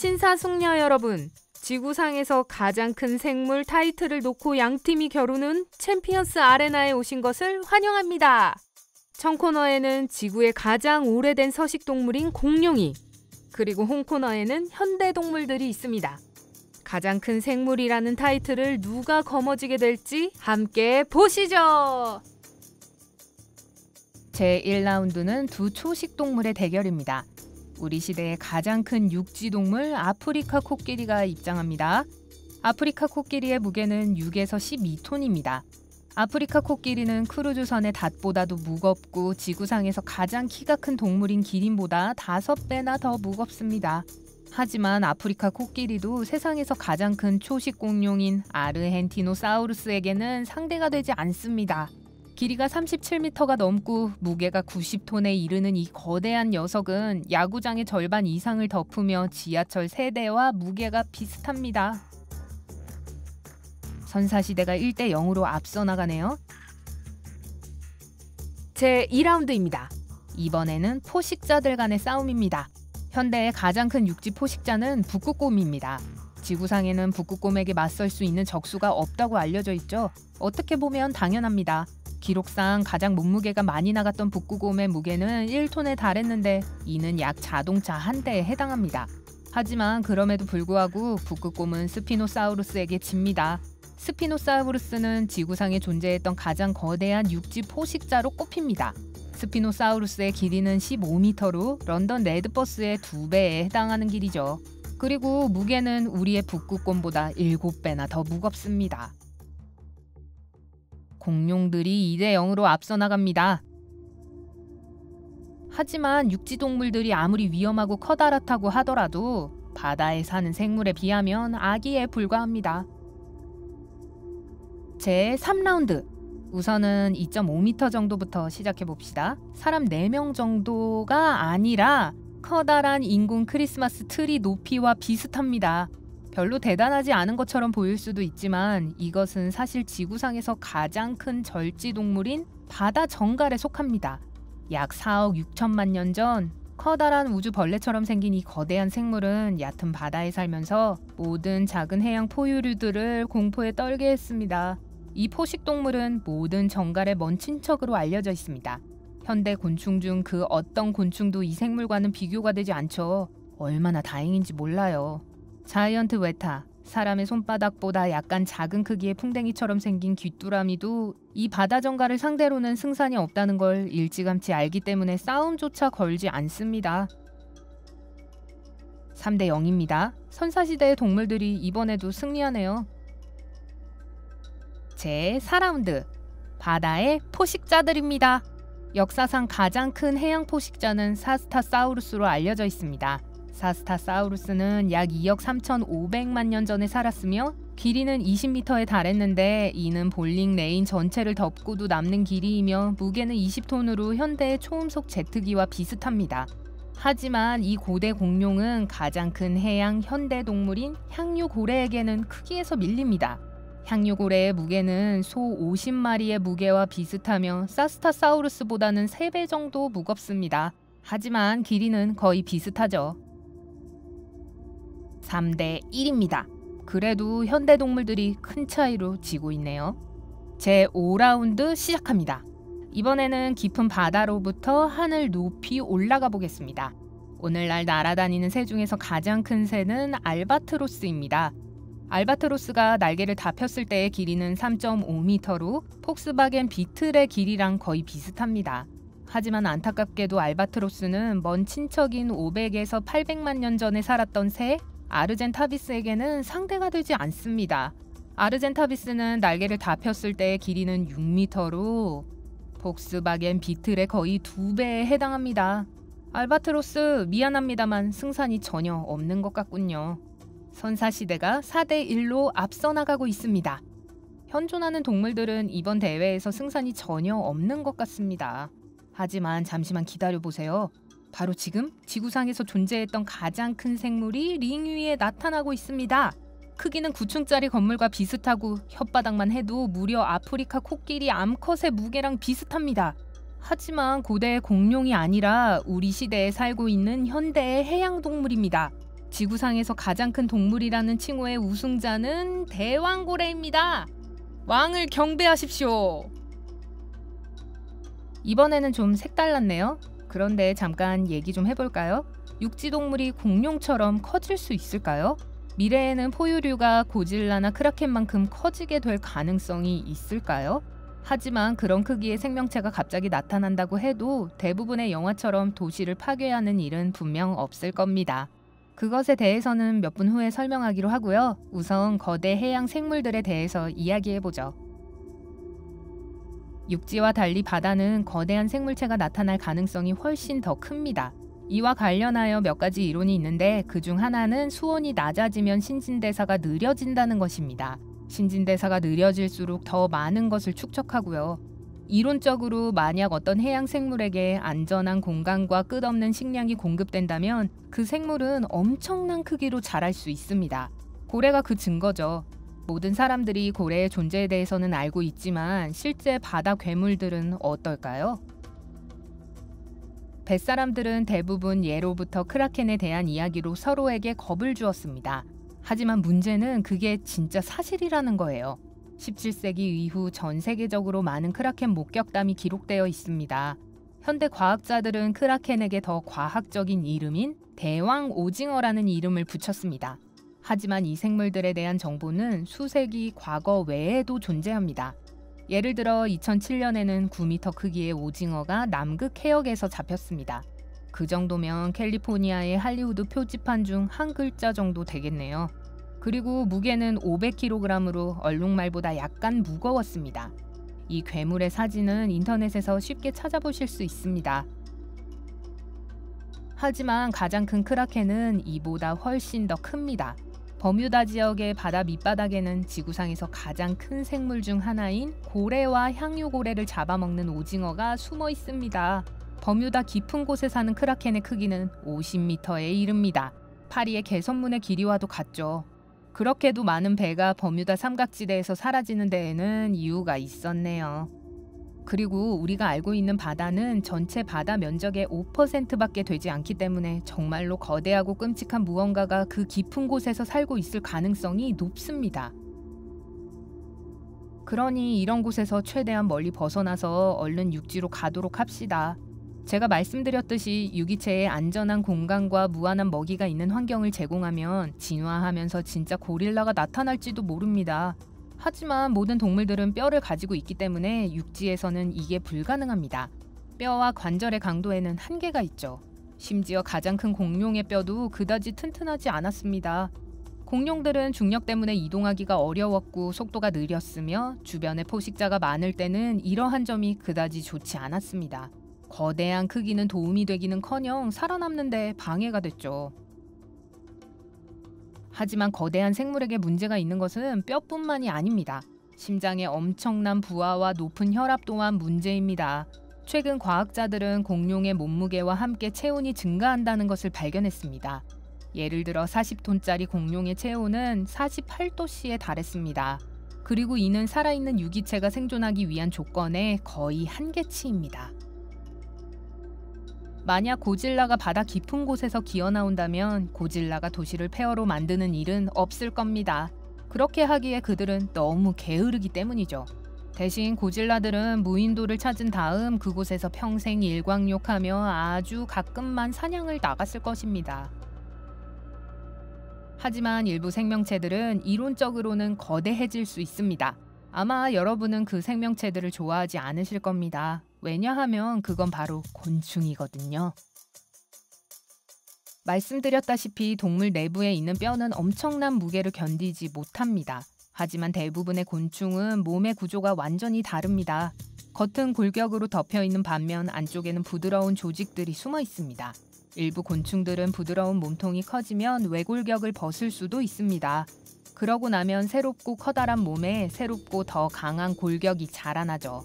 신사숙녀 여러분, 지구상에서 가장 큰 생물 타이틀을 놓고 양팀이 겨루는 챔피언스 아레나에 오신 것을 환영합니다. 청코너에는 지구의 가장 오래된 서식동물인 공룡이, 그리고 홍코너에는 현대동물들이 있습니다. 가장 큰 생물이라는 타이틀을 누가 거머쥐게 될지 함께 보시죠. 제1라운드는 두 초식동물의 대결입니다. 우리 시대의 가장 큰 육지동물 아프리카 코끼리가 입장합니다. 아프리카 코끼리의 무게는 6에서 12톤입니다. 아프리카 코끼리는 크루즈선의 닷보다도 무겁고 지구상에서 가장 키가 큰 동물인 기린보다 5배나 더 무겁습니다. 하지만 아프리카 코끼리도 세상에서 가장 큰 초식 공룡인 아르헨티노사우루스에게는 상대가 되지 않습니다. 길이가 37m가 넘고 무게가 90톤에 이르는 이 거대한 녀석은 야구장의 절반 이상을 덮으며 지하철 3대와 무게가 비슷합니다. 선사시대가 1대0으로 앞서 나가네요. 제2라운드입니다. 이번에는 포식자들 간의 싸움입니다. 현대의 가장 큰 육지 포식자는 북극곰입니다. 지구상에는 북극곰에게 맞설 수 있는 적수가 없다고 알려져 있죠. 어떻게 보면 당연합니다. 기록상 가장 몸무게가 많이 나갔던 북극곰의 무게는 1톤에 달했는데 이는 약 자동차 한 대에 해당합니다. 하지만 그럼에도 불구하고 북극곰은 스피노사우루스에게 집니다. 스피노사우루스는 지구상에 존재했던 가장 거대한 육지 포식자로 꼽힙니다. 스피노사우루스의 길이는 15m로 런던 레드버스의 2배에 해당하는 길이죠. 그리고 무게는 우리의 북극곰보다 7배나 더 무겁습니다. 공룡들이 2대0으로 앞서 나갑니다. 하지만 육지동물들이 아무리 위험하고 커다랗다고 하더라도 바다에 사는 생물에 비하면 아기에 불과합니다. 제3라운드. 우선은 2.5m 정도부터 시작해봅시다. 사람 4명 정도가 아니라 커다란 인공 크리스마스 트리 높이와 비슷합니다. 별로 대단하지 않은 것처럼 보일 수도 있지만 이것은 사실 지구상에서 가장 큰 절지동물인 바다 정갈에 속합니다. 약 4억 6천만 년 전 커다란 우주벌레처럼 생긴 이 거대한 생물은 얕은 바다에 살면서 모든 작은 해양 포유류들을 공포에 떨게 했습니다. 이 포식동물은 모든 정갈의 먼 친척으로 알려져 있습니다. 현대 곤충 중 그 어떤 곤충도 이 생물과는 비교가 되지 않죠. 얼마나 다행인지 몰라요. 자이언트 웨타, 사람의 손바닥보다 약간 작은 크기의 풍뎅이처럼 생긴 귀뚜라미도 이 바다 정갈을 상대로는 승산이 없다는 걸 일찌감치 알기 때문에 싸움조차 걸지 않습니다. 3대0입니다. 선사시대의 동물들이 이번에도 승리하네요. 제4라운드. 바다의 포식자들입니다. 역사상 가장 큰 해양 포식자는 사스타사우루스로 알려져 있습니다. 사스타사우루스는 약 2억 3,500만 년 전에 살았으며 길이는 20m에 달했는데 이는 볼링 레인 전체를 덮고도 남는 길이이며 무게는 20톤으로 현대의 초음속 제트기와 비슷합니다. 하지만 이 고대 공룡은 가장 큰 해양 현대 동물인 향유고래에게는 크기에서 밀립니다. 향유고래의 무게는 소 50마리의 무게와 비슷하며 사스타사우루스보다는 3배 정도 무겁습니다. 하지만 길이는 거의 비슷하죠. 3대1입니다. 그래도 현대 동물들이 큰 차이로 지고 있네요. 제5라운드 시작합니다. 이번에는 깊은 바다로부터 하늘 높이 올라가 보겠습니다. 오늘날 날아다니는 새 중에서 가장 큰 새는 알바트로스입니다. 알바트로스가 날개를 다 폈을 때의 길이는 3.5m로 폭스바겐 비틀의 길이랑 거의 비슷합니다. 하지만 안타깝게도 알바트로스는 먼 친척인 500에서 800만 년 전에 살았던 새 아르젠타비스에게는 상대가 되지 않습니다. 아르젠타비스는 날개를 다 폈을 때의 길이는 6m로 폭스바겐 비틀의 거의 2배에 해당합니다. 알바트로스 미안합니다만 승산이 전혀 없는 것 같군요. 선사시대가 4대1로 앞서 나가고 있습니다. 현존하는 동물들은 이번 대회에서 승산이 전혀 없는 것 같습니다. 하지만 잠시만 기다려보세요. 바로 지금 지구상에서 존재했던 가장 큰 생물이 링 위에 나타나고 있습니다. 크기는 9층짜리 건물과 비슷하고 혓바닥만 해도 무려 아프리카 코끼리 암컷의 무게랑 비슷합니다. 하지만 고대의 공룡이 아니라 우리 시대에 살고 있는 현대의 해양동물입니다. 지구상에서 가장 큰 동물이라는 칭호의 우승자는 대왕고래입니다. 왕을 경배하십시오. 이번에는 좀 색달랐네요. 그런데 잠깐 얘기 좀 해볼까요? 육지동물이 공룡처럼 커질 수 있을까요? 미래에는 포유류가 고질라나 크라켄만큼 커지게 될 가능성이 있을까요? 하지만 그런 크기의 생명체가 갑자기 나타난다고 해도 대부분의 영화처럼 도시를 파괴하는 일은 분명 없을 겁니다. 그것에 대해서는 몇 분 후에 설명하기로 하고요. 우선 거대 해양 생물들에 대해서 이야기해보죠. 육지와 달리 바다는 거대한 생물체가 나타날 가능성이 훨씬 더 큽니다. 이와 관련하여 몇 가지 이론이 있는데 그중 하나는 수온이 낮아지면 신진대사가 느려진다는 것입니다. 신진대사가 느려질수록 더 많은 것을 축적하고요. 이론적으로 만약 어떤 해양 생물에게 안전한 공간과 끝없는 식량이 공급된다면 그 생물은 엄청난 크기로 자랄 수 있습니다. 고래가 그 증거죠. 모든 사람들이 고래의 존재에 대해서는 알고 있지만 실제 바다 괴물들은 어떨까요? 뱃사람들은 대부분 예로부터 크라켄에 대한 이야기로 서로에게 겁을 주었습니다. 하지만 문제는 그게 진짜 사실이라는 거예요. 17세기 이후 전 세계적으로 많은 크라켄 목격담이 기록되어 있습니다. 현대 과학자들은 크라켄에게 더 과학적인 이름인 대왕 오징어라는 이름을 붙였습니다. 하지만 이 생물들에 대한 정보는 수세기 과거 외에도 존재합니다. 예를 들어 2007년에는 9m 크기의 오징어가 남극 해역에서 잡혔습니다. 그 정도면 캘리포니아의 할리우드 표지판 중 한 글자 정도 되겠네요. 그리고 무게는 500kg으로 얼룩말보다 약간 무거웠습니다. 이 괴물의 사진은 인터넷에서 쉽게 찾아보실 수 있습니다. 하지만 가장 큰 크라켄은 이보다 훨씬 더 큽니다. 버뮤다 지역의 바다 밑바닥에는 지구상에서 가장 큰 생물 중 하나인 고래와 향유고래를 잡아먹는 오징어가 숨어 있습니다. 버뮤다 깊은 곳에 사는 크라켄의 크기는 50m에 이릅니다. 파리의 개선문의 길이와도 같죠. 그렇게도 많은 배가 버뮤다 삼각지대에서 사라지는 데에는 이유가 있었네요. 그리고 우리가 알고 있는 바다는 전체 바다 면적의 5%밖에 되지 않기 때문에 정말로 거대하고 끔찍한 무언가가 그 깊은 곳에서 살고 있을 가능성이 높습니다. 그러니 이런 곳에서 최대한 멀리 벗어나서 얼른 육지로 가도록 합시다. 제가 말씀드렸듯이 유기체에 안전한 공간과 무한한 먹이가 있는 환경을 제공하면 진화하면서 진짜 고릴라가 나타날지도 모릅니다. 하지만 모든 동물들은 뼈를 가지고 있기 때문에 육지에서는 이게 불가능합니다. 뼈와 관절의 강도에는 한계가 있죠. 심지어 가장 큰 공룡의 뼈도 그다지 튼튼하지 않았습니다. 공룡들은 중력 때문에 이동하기가 어려웠고 속도가 느렸으며 주변에 포식자가 많을 때는 이러한 점이 그다지 좋지 않았습니다. 거대한 크기는 도움이 되기는커녕 살아남는 데 방해가 됐죠. 하지만 거대한 생물에게 문제가 있는 것은 뼈뿐만이 아닙니다. 심장의 엄청난 부하와 높은 혈압 또한 문제입니다. 최근 과학자들은 공룡의 몸무게와 함께 체온이 증가한다는 것을 발견했습니다. 예를 들어 40톤짜리 공룡의 체온은 48도씨에 달했습니다. 그리고 이는 살아있는 유기체가 생존하기 위한 조건의 거의 한계치입니다. 만약 고질라가 바다 깊은 곳에서 기어나온다면 고질라가 도시를 폐허로 만드는 일은 없을 겁니다. 그렇게 하기에 그들은 너무 게으르기 때문이죠. 대신 고질라들은 무인도를 찾은 다음 그곳에서 평생 일광욕하며 아주 가끔만 사냥을 나갔을 것입니다. 하지만 일부 생명체들은 이론적으로는 거대해질 수 있습니다. 아마 여러분은 그 생명체들을 좋아하지 않으실 겁니다. 왜냐하면 그건 바로 곤충이거든요. 말씀드렸다시피 동물 내부에 있는 뼈는 엄청난 무게를 견디지 못합니다. 하지만 대부분의 곤충은 몸의 구조가 완전히 다릅니다. 겉은 골격으로 덮여있는 반면 안쪽에는 부드러운 조직들이 숨어 있습니다. 일부 곤충들은 부드러운 몸통이 커지면 외골격을 벗을 수도 있습니다. 그러고 나면 새롭고 커다란 몸에 새롭고 더 강한 골격이 자라나죠.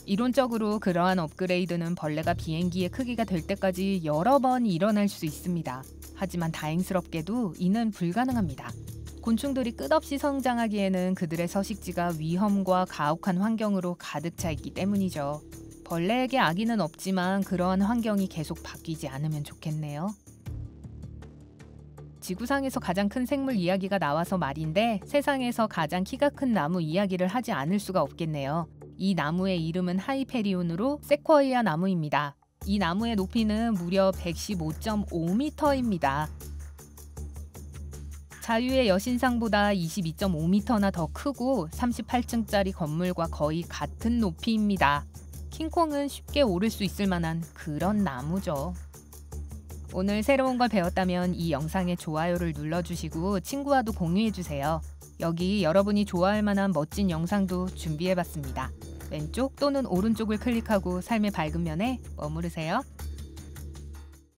이론적으로 그러한 업그레이드는 벌레가 비행기의 크기가 될 때까지 여러 번 일어날 수 있습니다. 하지만 다행스럽게도 이는 불가능합니다. 곤충들이 끝없이 성장하기에는 그들의 서식지가 위험과 가혹한 환경으로 가득 차 있기 때문이죠. 벌레에게 악의는 없지만 그러한 환경이 계속 바뀌지 않으면 좋겠네요. 지구상에서 가장 큰 생물 이야기가 나와서 말인데 세상에서 가장 키가 큰 나무 이야기를 하지 않을 수가 없겠네요. 이 나무의 이름은 하이페리온으로 세쿼이아 나무입니다. 이 나무의 높이는 무려 115.5m입니다. 자유의 여신상보다 22.5m나 더 크고 38층짜리 건물과 거의 같은 높이입니다. 킹콩은 쉽게 오를 수 있을 만한 그런 나무죠. 오늘 새로운 걸 배웠다면 이 영상에 좋아요를 눌러주시고 친구와도 공유해주세요. 여기 여러분이 좋아할 만한 멋진 영상도 준비해봤습니다. 왼쪽 또는 오른쪽을 클릭하고 삶의 밝은 면에 머무르세요.